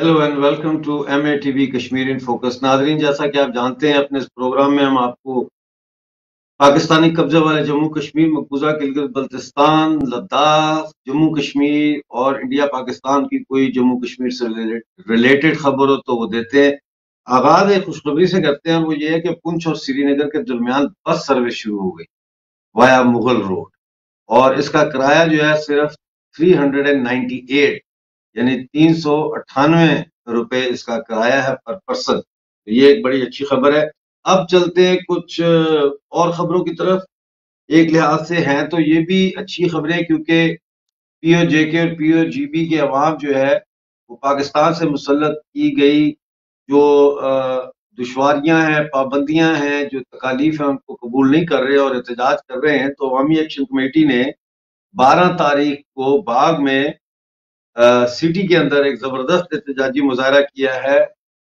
Hello and welcome to MATV Kashmir in focus. नाजरीन, जैसा कि आप जानते हैं, अपने इस प्रोग्राम में हम आपको पाकिस्तानी कब्जे वाले जम्मू कश्मीर, मकबूजा गिलगित बल्तिस्तान, लद्दाख, जम्मू कश्मीर और इंडिया पाकिस्तान की कोई जम्मू कश्मीर से रिलेटेड खबर हो तो वो देते हैं। आगाज एक खुशखबरी से करते हैं, वो ये है कि पुंछ और श्रीनगर के दरमियान बस सर्विस शुरू हो गई वाया मुगल रोड, और इसका किराया जो है सिर्फ 398 यानी 398 रुपए इसका किराया है पर पर्सन। तो ये एक बड़ी अच्छी खबर है। अब चलते हैं कुछ और खबरों की तरफ। एक लिहाज से हैं तो ये भी अच्छी खबरें, क्योंकि POJK और POGB के अवाम जो है वो पाकिस्तान से मुसल्लत की गई जो दुश्वारियां हैं, पाबंदियां हैं, जो तकालीफ है, उनको कबूल नहीं कर रहे और एहतजाज कर रहे हैं। तो अवामी एक्शन कमेटी ने 12 तारीख को बाग में सिटी के अंदर एक जबरदस्त एहतजाजी मुजाहरा किया है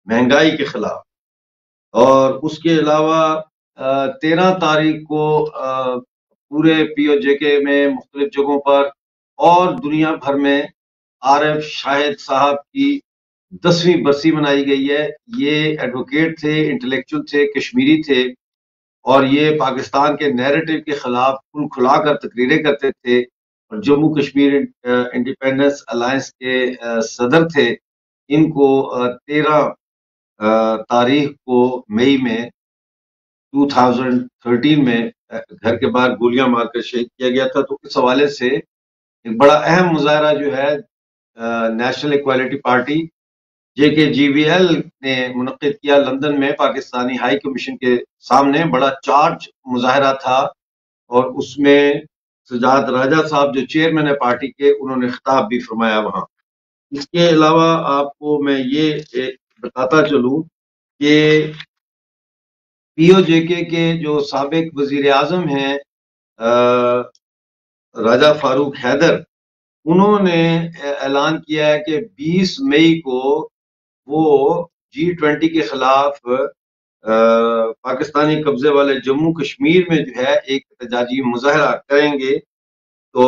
महंगाई के खिलाफ। और उसके अलावा 13 तारीख को पूरे POJK में मुख्तलिफ जगहों पर और दुनिया भर में RF शाहिद साहब की 10वीं बरसी मनाई गई है। ये एडवोकेट थे, इंटेलेक्चुअल थे, कश्मीरी थे, और ये पाकिस्तान के नैरेटिव के खिलाफ खुल खुलाकर तकरीरें करते थे और जम्मू कश्मीर इंडिपेंडेंस अलायंस के सदर थे। इनको 13 तारीख को मई में 2013 में घर के बाहर गोलियां मारकर शहीद किया गया था। तो इस हवाले से एक बड़ा अहम मुजाहरा जो है नेशनल इक्वालिटी पार्टी JKGVL ने मुनक्किद किया लंदन में पाकिस्तानी हाई कमीशन के सामने। बड़ा चार्ज मुजाहरा था और उसमें सजाद राजा साहब जो चेयरमैन है पार्टी के, उन्होंने खिताब भी फरमाया वहां। इसके अलावा आपको मैं ये एक बताता चलूं कि POJK के जो साबिक वजीर आजम हैं राजा फारूक हैदर, उन्होंने ऐलान किया है कि 20 मई को वो G20 के खिलाफ पाकिस्तानी कब्जे वाले जम्मू कश्मीर में जो है एक एहतजाजी मुजाहरा करेंगे। तो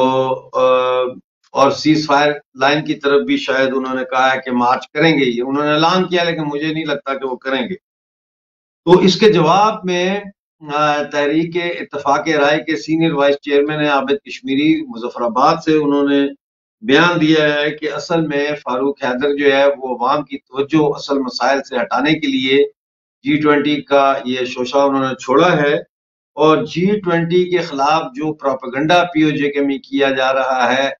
और सीज फायर लाइन की तरफ भी शायद उन्होंने कहा है कि मार्च करेंगे। ये उन्होंने ऐलान किया, लेकिन मुझे नहीं लगता कि वो करेंगे। तो इसके जवाब में तहरीक इत्तफाक राय के सीनियर वाइस चेयरमैन है आबिद कश्मीरी मुजफ्फराबाद से, उन्होंने बयान दिया है कि असल में फारूक हैदर जो है वो अवाम की तवज्जो असल मसाइल से हटाने के लिए G20 का ये शोशा उन्होंने छोड़ा है। और G20 के खिलाफ जो प्रोपेगेंडा POJK में किया जा रहा है,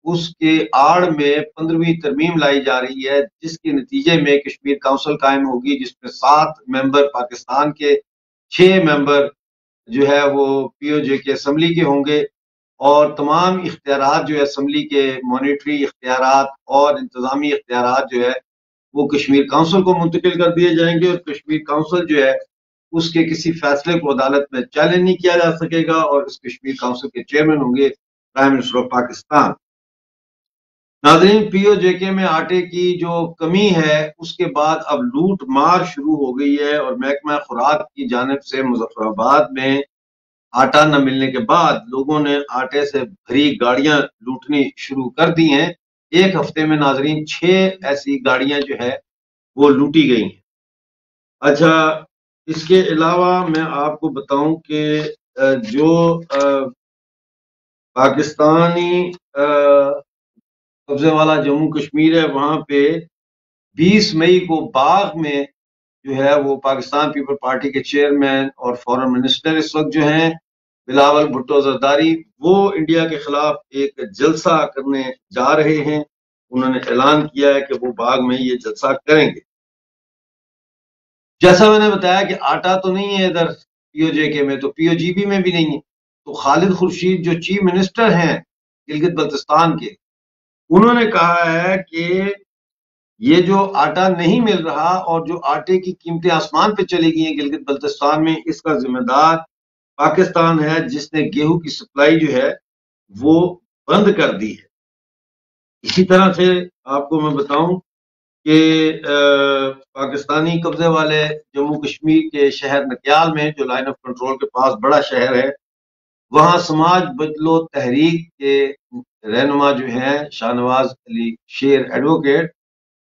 उसके आड़ में 15वीं तरमीम लाई जा रही है, जिसके नतीजे में कश्मीर काउंसिल कायम होगी, जिसमें 7 मेंबर पाकिस्तान के, 6 मेंबर जो है वो POJK असम्बली के होंगे, और तमाम इख्तियारात जो है असम्बली के, मॉनिटरी इख्तियारात और इंतजामी इख्तियारात जो है वो कश्मीर काउंसिल को मुंतकिल कर दिए जाएंगे। और कश्मीर काउंसिल जो है उसके किसी फैसले को अदालत में चैलेंज नहीं किया जा सकेगा, और इस कश्मीर काउंसिल के चेयरमैन होंगे प्राइम मिनिस्टर ऑफ पाकिस्तान। नाज़रीन, POJK में आटे की जो कमी है उसके बाद अब लूट मार शुरू हो गई है, और महकमा खुराक की जानिब से मुजफ्फराबाद में आटा न मिलने के बाद लोगों ने आटे से भरी गाड़ियां लूटनी शुरू कर दी हैं। एक हफ्ते में नाज़रीन 6 ऐसी गाड़ियां जो है वो लूटी गई हैं। अच्छा, इसके अलावा मैं आपको बताऊं कि जो पाकिस्तानी कब्जे वाला जम्मू कश्मीर है, वहां पे 20 मई को बाग में जो है वो पाकिस्तान पीपल पार्टी के चेयरमैन और फॉरेन मिनिस्टर इस वक्त जो हैं बिलावल भुट्टो जरदारी, वो इंडिया के खिलाफ एक जलसा करने जा रहे हैं। उन्होंने ऐलान किया है कि वो बाग में ये जलसा करेंगे। जैसा मैंने बताया कि आटा तो नहीं है इधर POJK में, तो POGB में भी नहीं है। तो खालिद खुर्शीद जो चीफ मिनिस्टर हैं गिलगित बल्तिस्तान के, उन्होंने कहा है कि ये जो आटा नहीं मिल रहा और जो आटे की कीमतें आसमान पे चली गई हैं गिलगित बल्तिस्तान में, इसका जिम्मेदार पाकिस्तान है, जिसने गेहूं की सप्लाई जो है वो बंद कर दी है। इसी तरह से आपको मैं बताऊं कि पाकिस्तानी कब्जे वाले जम्मू कश्मीर के शहर नक्याल में, जो लाइन ऑफ कंट्रोल के पास बड़ा शहर है, वहां समाज बदलो तहरीक के रहनुमा जो हैं शाहनवाज अली शेर एडवोकेट,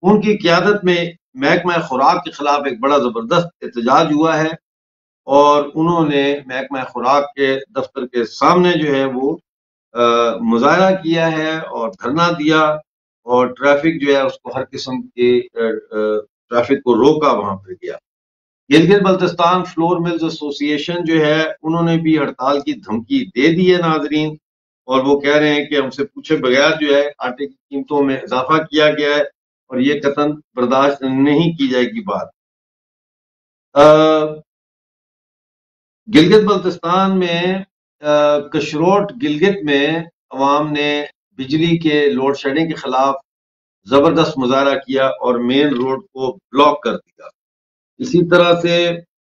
उनकी क़यादत में महकमा खुराक के खिलाफ एक बड़ा ज़बरदस्त एहतजाज हुआ है और उन्होंने महकमा खुराक के दफ्तर के सामने जो है वो मुजाहरा किया है और धरना दिया और ट्रैफिक जो है उसको हर किस्म के ट्रैफिक को रोका वहां पर गया। Gilgit Baltistan flour mills association जो है उन्होंने भी हड़ताल की धमकी दे दी है नाजरीन, और वो कह रहे हैं कि हमसे पूछे बगैर जो है आटे की कीमतों में इजाफा किया गया है और ये कतन बर्दाश्त नहीं की जाएगी बात। गिलगित बल्तिस्तान में कशरोट गिलगित में अवाम ने बिजली के लोड शेडिंग के खिलाफ जबरदस्त मुजाहरा किया और मेन रोड को ब्लॉक कर दिया। इसी तरह से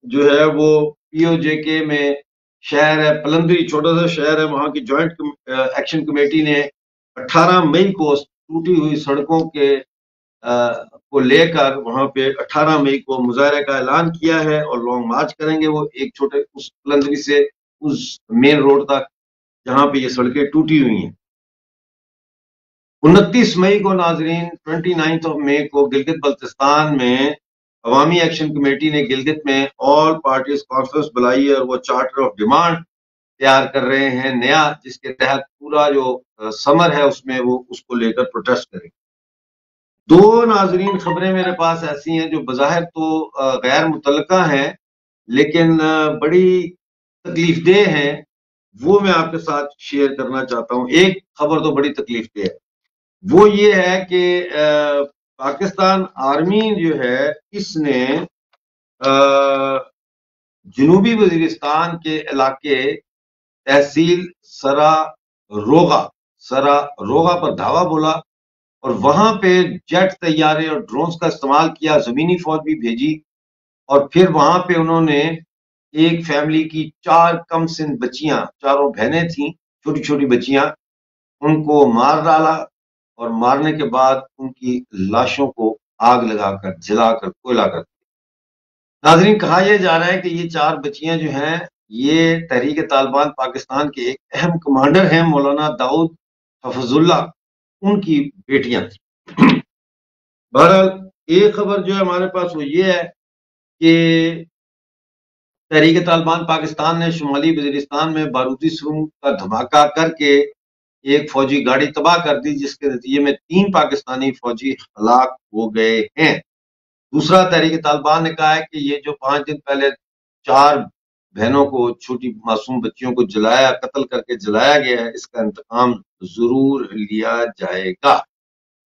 जो है वो पीओजेके में शहर है पलंदरी, छोटा सा शहर है, वहां की जॉइंट एक्शन कमेटी ने 18 मई को टूटी हुई सड़कों के को लेकर वहां पे 18 मई को मुजाहरे का ऐलान किया है और लॉन्ग मार्च करेंगे वो एक छोटे उस पलंदरी से उस मेन रोड तक जहां पे ये सड़कें टूटी हुई हैं। 29 मई को नाजरीन 29 मई को गिलगित बल्तिस्तान में अवामी एक्शन कमेटी ने गिलगित में ऑल पार्टीज कॉन्फ्रेंस बुलाई है और वो चार्टर ऑफ डिमांड तैयार कर रहे हैं नया, जिसके तहत पूरा जो समर है उसमें वो उसको लेकर प्रोटेस्ट करेंगे। दो नाजरीन खबरें मेरे पास ऐसी हैं जो बज़ाहिर तो गैर मुतल्लका हैं लेकिन बड़ी तकलीफदेह हैं, वो मैं आपके साथ शेयर करना चाहता हूँ। एक खबर तो बड़ी तकलीफदेह है, वो ये है कि पाकिस्तान आर्मी जो है इसने जनूबी वजीरिस्तान के इलाके तहसील सरा रोगा पर धावा बोला और वहां पे जेट तैयारे और ड्रोन्स का इस्तेमाल किया, जमीनी फौज भी भेजी और फिर वहां पे उन्होंने एक फैमिली की 4 कम सिन बच्चियां, चारों बहनें थीं, छोटी छोटी बच्चियां, उनको मार डाला और मारने के बाद उनकी लाशों को आग लगाकर जलाकर कोयला कर दिया। नाज़रीन, कहा यह जा रहा है कि ये 4 बच्चियां जो हैं ये तहरीक तालिबान पाकिस्तान के एक अहम कमांडर हैं मौलाना दाऊद हफजुल्ला, उनकी बेटियां थी। बहरहाल एक खबर जो है हमारे पास वो ये है कि तहरीक तालिबान पाकिस्तान ने शुमाली वजीरिस्तान में बारूदी सुरंग का धमाका करके एक फौजी गाड़ी तबाह कर दी, जिसके नतीजे में 3 पाकिस्तानी फौजी हलाक हो गए हैं। दूसरा, तहरीक तालिबान ने कहा है कि ये जो 5 दिन पहले 4 बहनों को, छोटी मासूम बच्चियों को कत्ल करके जलाया गया है, इसका इंतकाम जरूर लिया जाएगा।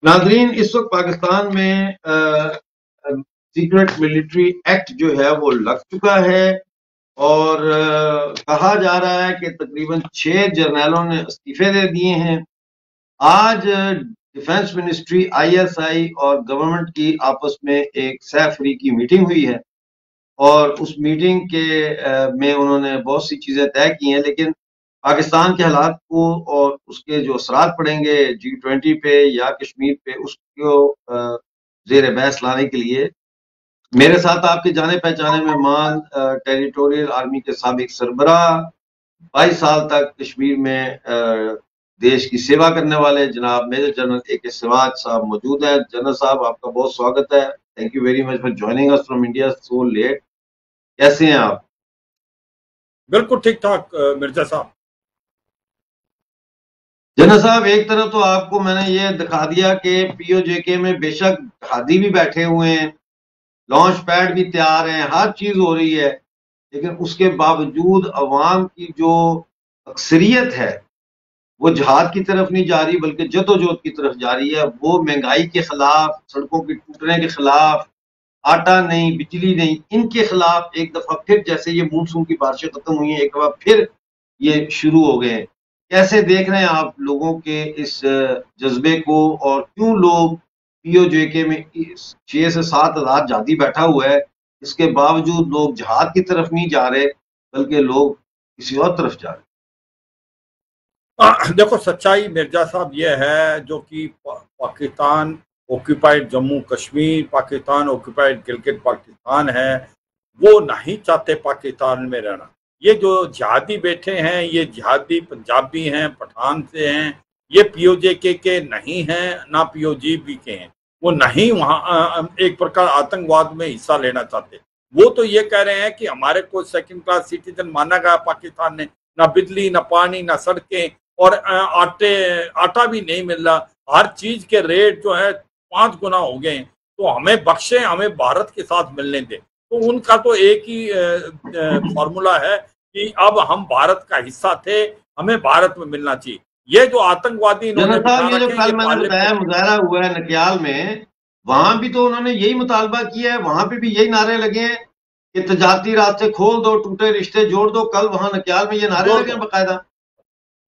नाजरीन, इस वक्त पाकिस्तान में सीक्रेट मिलिट्री एक्ट जो है वो लग चुका है और कहा जा रहा है कि तकरीबन 6 जर्नैलों ने इस्तीफे दे दिए हैं। आज डिफेंस मिनिस्ट्री, आईएसआई और गवर्नमेंट की आपस में एक सह फ्री की मीटिंग हुई है और उस मीटिंग के में उन्होंने बहुत सी चीजें तय की हैं, लेकिन पाकिस्तान के हालात को और उसके जो असरात पड़ेंगे G20 पे या कश्मीर पे, उसको जेर बहस लाने के लिए मेरे साथ आपके जाने पहचाने मेहमान टेरिटोरियल आर्मी के साबिक सरबराह, 22 साल तक कश्मीर में देश की सेवा करने वाले जनाब मेजर जनरल AK सिराज साहब मौजूद हैं। जनरल साहब, आपका बहुत स्वागत है। Thank you very much for joining us from India so let. कैसे हैं आप? बिल्कुल ठीक ठाक मिर्जा साहब। जनरल साहब, एक तरफ तो आपको मैंने ये दिखा दिया कि पीओजेके में बेशक हादी भी बैठे हुए हैं, लॉन्च पैड भी तैयार हैं, हर चीज हो रही है, लेकिन उसके बावजूद अवाम की जो अक्सरियत है वो जहाद की तरफ नहीं जा रही बल्कि जदोजहद की तरफ जा रही है। वो महंगाई के खिलाफ, सड़कों के टूटने के खिलाफ, आटा नहीं, बिजली नहीं, इनके खिलाफ एक दफा फिर, जैसे ये मानसून की बारिशें खत्म हुई हैं, एक दफा फिर ये शुरू हो गए हैं। कैसे देख रहे हैं आप लोगों के इस जज्बे को और क्यों लोग पीओजेके में 6 से 7 हजार जाती बैठा हुआ है, इसके बावजूद लोग जहाद की तरफ नहीं जा रहे बल्कि लोग किसी और तरफ जा रहे? देखो, सच्चाई मिर्जा साहब ये है जो कि पाकिस्तान ऑक्यूपाइड जम्मू कश्मीर, पाकिस्तान ऑक्यूपाइड गिलगित पाकिस्तान है, वो नहीं चाहते पाकिस्तान में रहना। ये जो जिहादी बैठे हैं, ये जिहादी पंजाबी हैं, पठान से हैं, ये पीओजेके के नहीं हैं, ना पीओजीबी के हैं। वो नहीं वहां एक प्रकार आतंकवाद में हिस्सा लेना चाहते। वो तो ये कह रहे हैं कि हमारे को सेकंड क्लास सिटीजन माना गया पाकिस्तान ने, ना बिजली, ना पानी, ना सड़कें, और आटा भी नहीं मिल रहा, हर चीज के रेट जो है 5 गुना हो गए हैं, तो हमें बख्शे, हमें भारत के साथ मिलने दे। तो उनका तो एक ही फॉर्मूला है कि अब हम भारत का हिस्सा थे, हमें भारत में मिलना चाहिए। ये जो आतंकवादी इन्होंने जनरल बना साहब, ये जो रखे हैं, कल ये मैंने बताया पार्लियामेंट। मुजाहरा हुआ है नकियाल में, वहां भी तो उन्होंने यही मुतालबा किया है, वहां पे भी यही नारे लगे हैं कि तजारती रास्ते खोल दो, टूटे रिश्ते जोड़ दो। कल वहां नकियाल में ये नारे जोड़ लगे हैं दो। बाकायदा।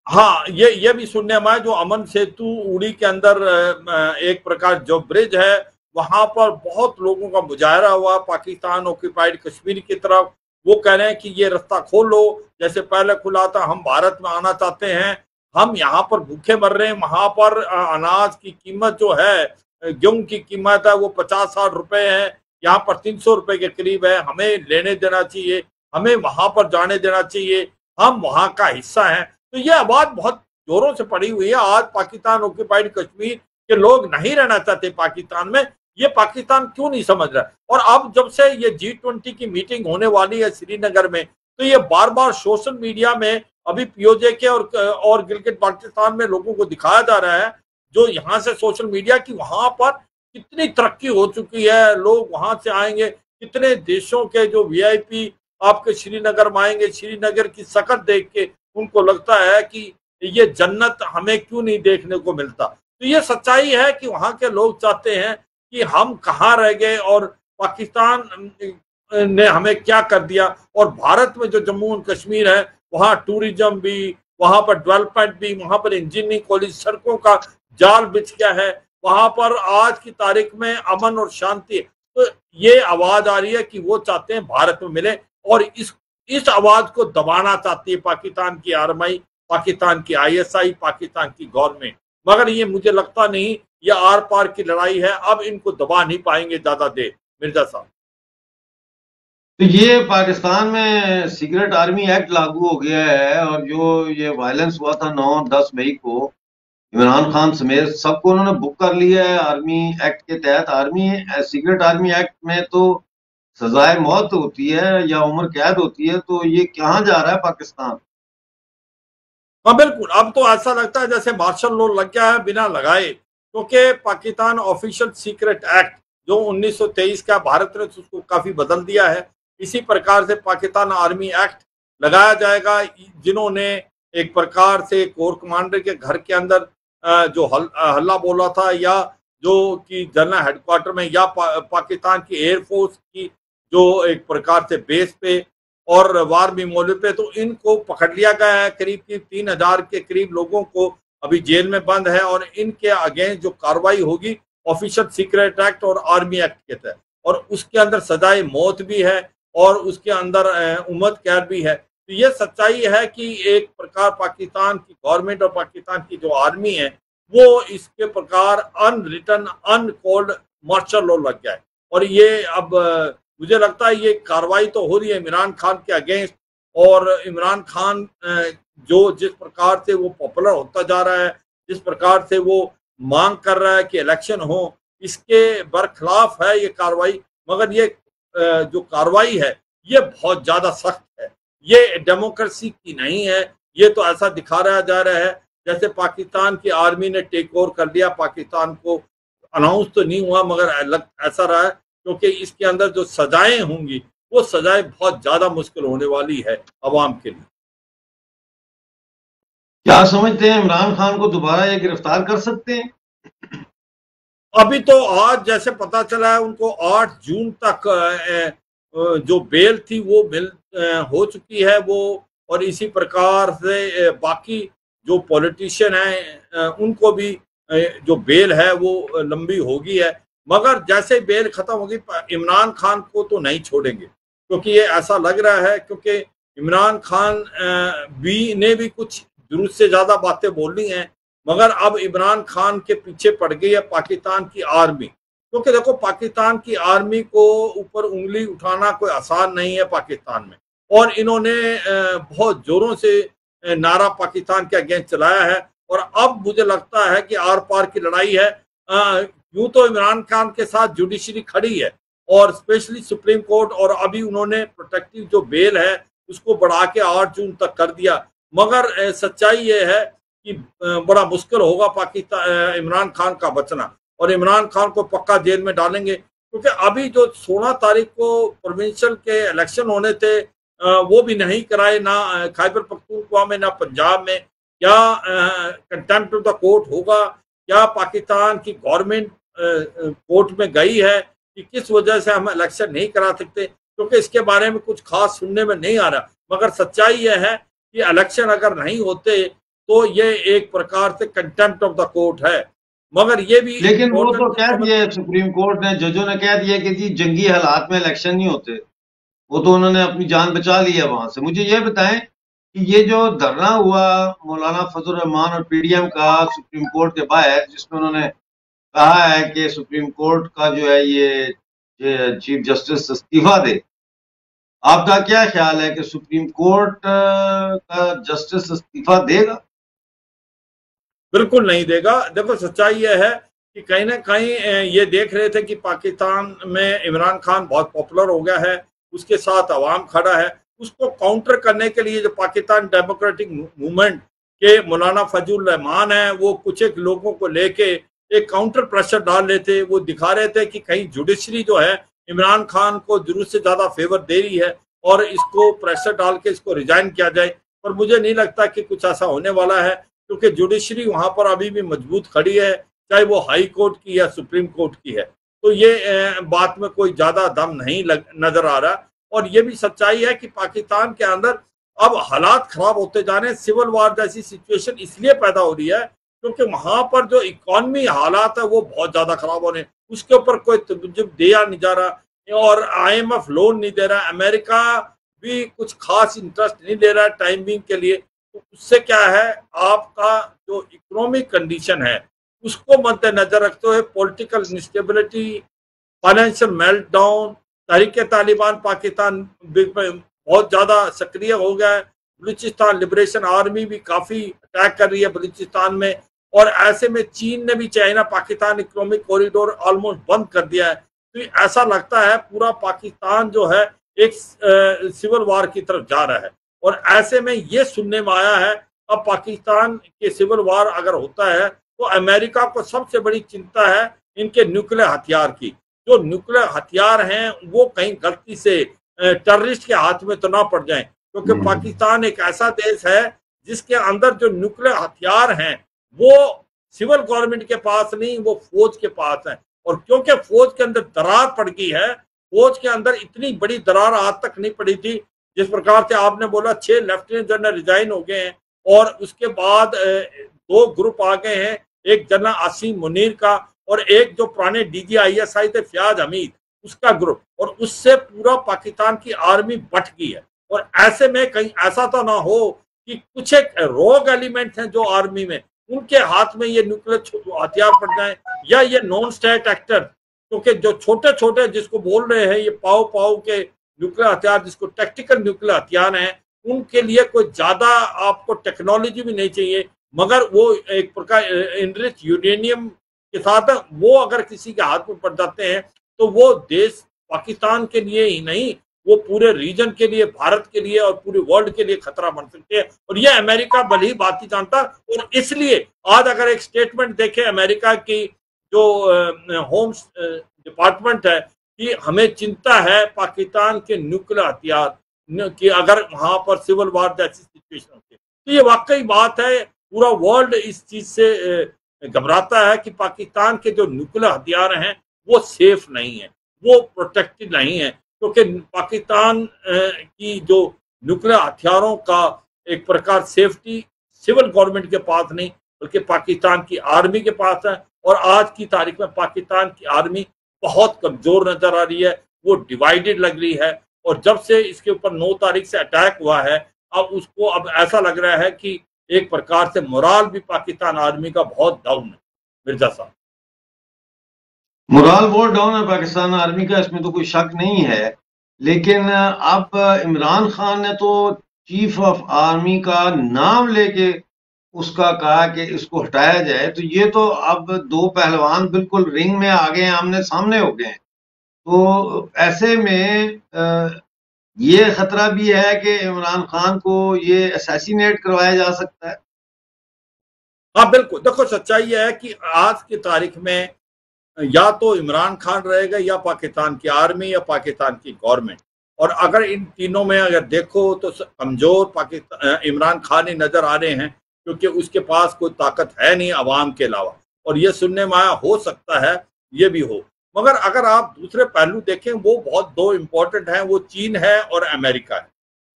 हाँ, ये भी सुनने में आया, जो अमन सेतु उड़ी के अंदर एक प्रकार जो ब्रिज है, वहां पर बहुत लोगों का मुजाहरा हुआ पाकिस्तान ऑक्यूपाइड कश्मीर की तरफ। वो कह रहे हैं कि ये रास्ता खोल लो, जैसे पहले खुला था, हम भारत में आना चाहते हैं, हम यहाँ पर भूखे मर रहे हैं। वहां पर अनाज की कीमत जो है, गेहूं की कीमत है, वो 50-60 रुपए है, यहाँ पर 300 रुपए के करीब है। हमें लेने देना चाहिए, हमें वहां पर जाने देना चाहिए, हम वहां का हिस्सा हैं। तो ये आवाज बहुत जोरों से पड़ी हुई है। आज पाकिस्तान ऑक्यूपाइड कश्मीर के लोग नहीं रहना चाहते पाकिस्तान में। ये पाकिस्तान क्यों नहीं समझ रहा है? और अब जब से ये G20 की मीटिंग होने वाली है श्रीनगर में, तो ये बार बार सोशल मीडिया में अभी पीओजे के और गिलगित बाल्टिस्तान में लोगों को दिखाया जा रहा है, जो यहाँ से सोशल मीडिया की वहां पर कितनी तरक्की हो चुकी है, लोग वहां से आएंगे, कितने देशों के जो वीआईपी आपके श्रीनगर में आएंगे, श्रीनगर की शक्ल देख के उनको लगता है कि ये जन्नत हमें क्यों नहीं देखने को मिलता। तो ये सच्चाई है कि वहां के लोग चाहते हैं कि हम कहाँ रह गए और पाकिस्तान ने हमें क्या कर दिया। और भारत में जो जम्मू एंड कश्मीर है, वहाँ टूरिज्म भी, वहां पर डेवलपमेंट भी, वहां पर इंजीनियरिंग कॉलेज, सड़कों का जाल बिछ गया है, वहां पर आज की तारीख में अमन और शांति। तो ये आवाज आ रही है कि वो चाहते हैं भारत में मिले, और इस आवाज को दबाना चाहती है पाकिस्तान की आर्मी, पाकिस्तान की आईएसआई, पाकिस्तान की गवर्नमेंट। मगर ये मुझे लगता नहीं, ये आर पार की लड़ाई है, अब इनको दबा नहीं पाएंगे ज्यादा देर। मिर्जा साहब, तो ये पाकिस्तान में सीक्रेट आर्मी एक्ट लागू हो गया है, और जो ये वायलेंस हुआ था 9-10 मई को, इमरान खान समेत सबको उन्होंने बुक कर लिया है आर्मी एक्ट के तहत। सीक्रेट आर्मी एक्ट में तो सजाए मौत होती है या उम्र कैद होती है। तो ये कहाँ जा रहा है पाकिस्तान? हाँ बिल्कुल, अब तो ऐसा लगता है जैसे मार्शल लॉ लग गया है बिना लगाए, क्योंकि पाकिस्तान ऑफिशियल सीक्रेट एक्ट जो 1923 का, भारत ने उसको काफी बदल दिया है। इसी प्रकार से पाकिस्तान आर्मी एक्ट लगाया जाएगा। जिन्होंने एक प्रकार से कोर कमांडर के घर के अंदर जो हल्ला बोला था, या जो कि जनरल हेडक्वार्टर में, या पाकिस्तान की एयरफोर्स की जो एक प्रकार से बेस पे और वार मेमोरियल पे, तो इनको पकड़ लिया गया है। करीब 3,000 के करीब लोगों को अभी जेल में बंद है, और इनके अगेंस्ट जो कार्रवाई होगी ऑफिशियल सीक्रेट एक्ट और आर्मी एक्ट के तहत, और उसके अंदर सजाए मौत भी है, और उसके अंदर उम्र कैद भी है। तो ये सच्चाई है कि एक प्रकार पाकिस्तान की गवर्नमेंट और पाकिस्तान की जो आर्मी है, वो इसके प्रकार अनरिटन अनकोल्ड मार्शल लॉ लग गया है। और ये अब मुझे लगता है ये कार्रवाई तो हो रही है इमरान खान के अगेंस्ट, और इमरान खान जो जिस प्रकार से वो पॉपुलर होता जा रहा है, जिस प्रकार से वो मांग कर रहा है कि इलेक्शन हो, इसके बरखिलाफ है ये कार्रवाई। मगर ये जो कार्रवाई है, ये बहुत ज्यादा सख्त है, ये डेमोक्रेसी की नहीं है। ये तो ऐसा दिखा जा रहा है जैसे पाकिस्तान की आर्मी ने टेक ओवर कर लिया पाकिस्तान को। अनाउंस तो नहीं हुआ, मगर ऐसा रहा है, क्योंकि इसके अंदर जो सजाएं होंगी, वो सजाएं बहुत ज्यादा मुश्किल होने वाली है अवाम के लिए। क्या समझते हैं, इमरान खान को दोबारा ये गिरफ्तार कर सकते हैं? अभी तो आज जैसे पता चला है, उनको 8 जून तक जो बेल थी वो हो चुकी है वो। और इसी प्रकार से बाकी जो पॉलिटिशियन हैं उनको भी जो बेल है वो लंबी होगी है। मगर जैसे बेल खत्म होगी, इमरान खान को तो नहीं छोड़ेंगे, क्योंकि ये ऐसा लग रहा है, क्योंकि इमरान खान ने भी कुछ जरूरत से ज्यादा बातें बोलनी हैं। मगर अब इमरान खान के पीछे पड़ गई है पाकिस्तान की आर्मी, क्योंकि देखो पाकिस्तान की आर्मी को ऊपर उंगली उठाना कोई आसान नहीं है पाकिस्तान में। और इन्होंने बहुत जोरों से नारा पाकिस्तान के अगेंस्ट चलाया है। और अब मुझे लगता है कि आर पार की लड़ाई है, यूं तो इमरान खान के साथ जुडिशरी खड़ी है और स्पेशली सुप्रीम कोर्ट, और अभी उन्होंने प्रोटेक्टिव जो बेल है उसको बढ़ा के 8 जून तक कर दिया। मगर सच्चाई ये है कि बड़ा मुश्किल होगा पाकिस्तान इमरान खान का बचना, और इमरान खान को पक्का जेल में डालेंगे, क्योंकि अभी जो 16 तारीख को प्रोविंशियल के इलेक्शन होने थे वो भी नहीं कराए, ना खैबर पख्तूनख्वा में ना पंजाब में। क्या कंटेम्प्ट ऑफ द कोर्ट होगा? क्या पाकिस्तान की गवर्नमेंट कोर्ट में गई है कि किस वजह से हम इलेक्शन नहीं करा सकते? क्योंकि इसके बारे में कुछ खास सुनने में नहीं आ रहा। मगर सच्चाई यह है कि इलेक्शन अगर नहीं होते तो ये एक प्रकार से कंटेम्प्ट ऑफ द कोर्ट है। मगर ये भी लेकिन वो तो कह दिया सुप्रीम कोर्ट ने, जजों ने कह दिया कि जी जंगी हालात में इलेक्शन नहीं होते, वो तो उन्होंने अपनी जान बचा ली है वहां से। मुझे ये बताएं कि ये जो धरना हुआ मौलाना फजल रहमान और पीडीएम का सुप्रीम कोर्ट के बाहर, जिसमें उन्होंने कहा है कि सुप्रीम कोर्ट का जो है ये चीफ जस्टिस इस्तीफा दे, आपका क्या ख्याल है कि सुप्रीम कोर्ट का जस्टिस इस्तीफा देगा? बिल्कुल नहीं देगा। देखो सच्चाई यह है कि कहीं ना कहीं ये देख रहे थे कि पाकिस्तान में इमरान खान बहुत पॉपुलर हो गया है, उसके साथ अवाम खड़ा है। उसको काउंटर करने के लिए जो पाकिस्तान डेमोक्रेटिक मूवमेंट के मौलाना फजल रहमान है, वो कुछ एक लोगों को लेके एक काउंटर प्रेशर डाल रहे थे। वो दिखा रहे थे कि कहीं जुडिशरी जो है इमरान खान को जरूरत से ज्यादा फेवर दे रही है और इसको प्रेशर डाल के इसको रिजाइन किया जाए। पर मुझे नहीं लगता कि कुछ ऐसा होने वाला है, क्योंकि जुडिशरी वहां पर अभी भी मजबूत खड़ी है, चाहे वो हाई कोर्ट की या सुप्रीम कोर्ट की है। तो ये बात में कोई ज्यादा दम नहीं नजर आ रहा। और ये भी सच्चाई है कि पाकिस्तान के अंदर अब हालात खराब होते जा रहे हैं। सिविल वार जैसी सिचुएशन इसलिए पैदा हो रही है क्योंकि वहां पर जो इकोनॉमी हालात है वो बहुत ज्यादा खराब हो रहे हैं, उसके ऊपर कोई तवज्जो दिया नहीं जा रहा, और IMF लोन नहीं दे रहा, अमेरिका भी कुछ खास इंटरेस्ट नहीं ले रहा है टाइम बिंग के लिए। तो उससे क्या है, आपका जो इकोनॉमिक कंडीशन है उसको मद्देनजर रखते हुए पॉलिटिकल इंस्टेबिलिटी, फाइनेंशियल मेल्टडाउन, तहरीक तालिबान पाकिस्तान बहुत ज्यादा सक्रिय हो गया है, बलूचिस्तान लिबरेशन आर्मी भी काफी अटैक कर रही है बलूचिस्तान में, और ऐसे में चीन ने भी China Pakistan economic corridor almost बंद कर दिया है। तो ऐसा लगता है पूरा पाकिस्तान जो है एक सिविल वार की तरफ जा रहा है। और ऐसे में ये सुनने में आया है अब पाकिस्तान के सिविल वार अगर होता है तो अमेरिका को सबसे बड़ी चिंता है इनके न्यूक्लियर हथियार की। जो न्यूक्लियर हथियार हैं वो कहीं गलती से टेररिस्ट के हाथ में तो ना पड़ जाएं, क्योंकि पाकिस्तान एक ऐसा देश है जिसके अंदर जो न्यूक्लियर हथियार हैं वो सिविल गवर्नमेंट के पास नहीं, वो फौज के पास है। और क्योंकि फौज के अंदर दरार पड़ गई है, फौज के अंदर इतनी बड़ी दरार आज तक नहीं पड़ी थी। जिस प्रकार से आपने बोला 6 लेफ्टिनेंट जनरल रिजाइन हो गए हैं, और उसके बाद 2 ग्रुप आ गए हैं, एक जनरल आसिम मुनीर का और एक जो पुराने DGISI थे फयाज हमीद, उसका ग्रुप, और उससे पूरा पाकिस्तान की आर्मी बट गई है। और ऐसे में कहीं ऐसा तो ना हो कि कुछ एक रोग एलिमेंट हैं जो आर्मी में, उनके हाथ में ये न्यूक्लियर हथियार पड़ जाए, या ये नॉन स्टेट एक्टर, क्योंकि जो छोटे छोटे जिसको बोल रहे हैं ये पाव पाव के न्यूक्लियर हथियार, जिसको टैक्टिकल न्यूक्लियर हथियार हैं, उनके लिए कोई ज्यादा आपको टेक्नोलॉजी भी नहीं चाहिए, मगर वो एक प्रकार इनरिच यूरेनियम के साथ वो अगर किसी के हाथ में पड़ जाते हैं तो वो देश पाकिस्तान के लिए ही नहीं, वो पूरे रीजन के लिए, भारत के लिए और पूरे वर्ल्ड के लिए खतरा बन सकते हैं। और ये अमेरिका भले ही बात ही जानता, और इसलिए आज अगर एक स्टेटमेंट देखें अमेरिका की जो होम डिपार्टमेंट है कि हमें चिंता है पाकिस्तान के न्यूक्लियर हथियार कि अगर वहां पर सिविल वार जैसी सिचुएशन होती है, तो ये वाकई बात है। पूरा वर्ल्ड इस चीज से घबराता है कि पाकिस्तान के जो न्यूक्लियर हथियार हैं वो सेफ नहीं है, वो प्रोटेक्टेड नहीं है, क्योंकि पाकिस्तान की जो न्यूक्लियर हथियारों का एक प्रकार सेफ्टी सिविल गवर्नमेंट के पास नहीं बल्कि पाकिस्तान की आर्मी के पास है। और आज की तारीख में पाकिस्तान की आर्मी बहुत कमजोर नजर आ रही है, वो डिवाइडेड लग रही है। और जब से इसके ऊपर 9 तारीख से अटैक हुआ है, अब ऐसा लग रहा है कि एक प्रकार से मोराल भी पाकिस्तान आर्मी का बहुत डाउन है। मिर्जा साहब, मोराल बहुत डाउन है पाकिस्तान आर्मी का, इसमें तो कोई शक नहीं है। लेकिन अब इमरान खान ने तो चीफ ऑफ आर्मी का नाम लेके उसका कहा कि इसको हटाया जाए, तो ये तो अब दो पहलवान बिल्कुल रिंग में आ गए हैं, आमने सामने हो गए हैं। तो ऐसे में ये खतरा भी है कि इमरान खान को ये असैसिनेट करवाया जा सकता है। हाँ बिल्कुल, देखो सच्चाई यह है कि आज की तारीख में या तो इमरान खान रहेगा या पाकिस्तान की आर्मी या पाकिस्तान की गवर्नमेंट। और अगर इन तीनों में अगर देखो तो कमजोर पाकिस्तान इमरान खान ही नजर आ रहे हैं, क्योंकि उसके पास कोई ताकत है नहीं अवाम के अलावा। और ये सुनने में आया, हो सकता है ये भी हो। मगर अगर आप दूसरे पहलू देखें, वो बहुत दो इंपॉर्टेंट हैं, वो चीन है और अमेरिका है।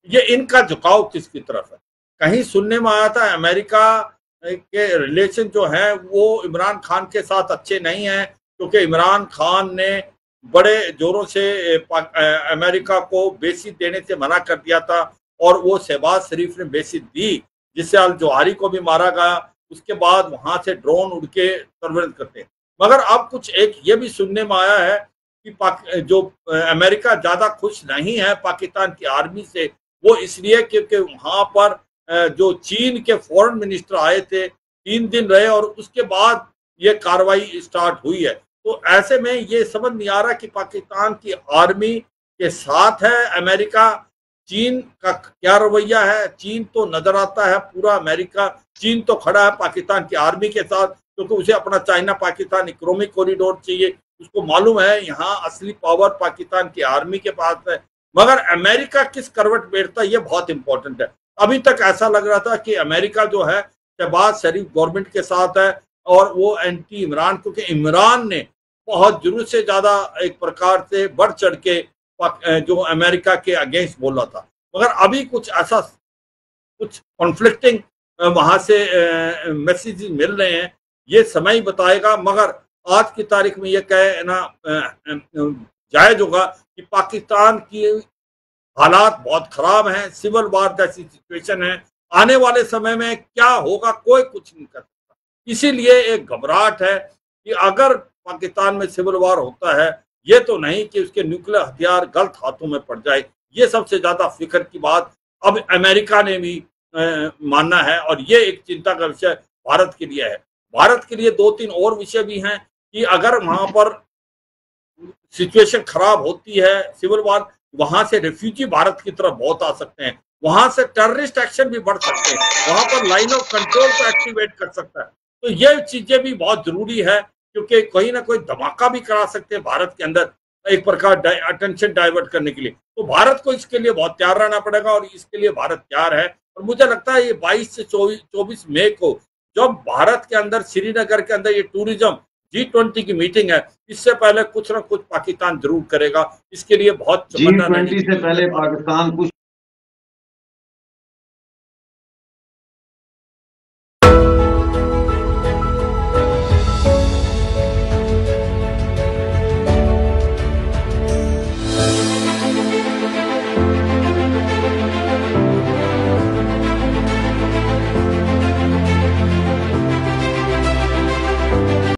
ये इनका झुकाव किसकी तरफ है? कहीं सुनने में आया था अमेरिका के रिलेशन जो है वो इमरान खान के साथ अच्छे नहीं है, क्योंकि इमरान खान ने बड़े जोरों से अमेरिका को बेसी देने से मना कर दिया था, और वो शहबाज शरीफ ने बेसी दी, जिससे अल जौहरी को भी मारा गया। उसके बाद वहां से ड्रोन उड़ के सर्वेलेंस करते हैं। मगर अब कुछ एक ये भी सुनने में आया है कि जो अमेरिका ज्यादा खुश नहीं है पाकिस्तान की आर्मी से, वो इसलिए क्योंकि वहां पर जो चीन के फॉरेन मिनिस्टर आए थे, 3 दिन रहे और उसके बाद ये कार्रवाई स्टार्ट हुई है। तो ऐसे में ये समझ नहीं आ रहा कि पाकिस्तान की आर्मी के साथ है अमेरिका, चीन का क्या रवैया है। चीन तो नजर आता है पूरा अमेरिका, चीन तो खड़ा है पाकिस्तान की आर्मी के साथ, क्योंकि उसे अपना चाइना पाकिस्तान इकोनॉमिक कॉरिडोर चाहिए। उसको मालूम है यहाँ असली पावर पाकिस्तान की आर्मी के पास है। मगर अमेरिका किस करवट बैठता है, ये बहुत इंपॉर्टेंट है। अभी तक ऐसा लग रहा था कि अमेरिका जो है शहबाज शरीफ गवर्नमेंट के साथ है, और वो एंटी इमरान, क्योंकि इमरान ने बहुत जरूरत से ज्यादा एक प्रकार से बढ़ चढ़ के जो अमेरिका के अगेंस्ट बोला था। मगर अभी कुछ ऐसा कुछ कॉन्फ्लिक्टिंग वहां से मैसेज मिल रहे हैं, ये समय ही बताएगा। मगर आज की तारीख में ये कहना जायज होगा कि पाकिस्तान की हालात बहुत खराब हैं, सिविल वार जैसी सिचुएशन है। आने वाले समय में क्या होगा कोई कुछ नहीं कर सकता। इसीलिए एक घबराहट है कि अगर पाकिस्तान में सिविल वार होता है, ये तो नहीं कि उसके न्यूक्लियर हथियार गलत हाथों में पड़ जाए। ये सबसे ज्यादा फिक्र की बात अब अमेरिका ने भी मानना है, और ये एक चिंता का विषय भारत के लिए है। भारत के लिए 2-3 और विषय भी हैं कि अगर वहां पर सिचुएशन खराब होती है, सिविल वार, वहां से रेफ्यूजी भारत की तरफ बहुत आ सकते हैं, वहां से टेररिस्ट एक्शन भी बढ़ सकते हैं, वहां पर लाइन ऑफ कंट्रोल को एक्टिवेट कर सकता है। तो ये चीजें भी बहुत जरूरी है, क्योंकि कोई ना कोई धमाका भी करा सकते हैं भारत के अंदर, एक प्रकार अटेंशन डाइवर्ट करने के लिए। तो भारत को इसके लिए बहुत तैयार रहना पड़ेगा, और इसके लिए भारत तैयार है। और मुझे लगता है ये 22 से 24 मई को जब भारत के अंदर श्रीनगर के अंदर ये टूरिज्म G20 की मीटिंग है, इससे पहले कुछ ना कुछ पाकिस्तान जरूर करेगा। इसके लिए बहुत G20 से पहले पाकिस्तान कुछ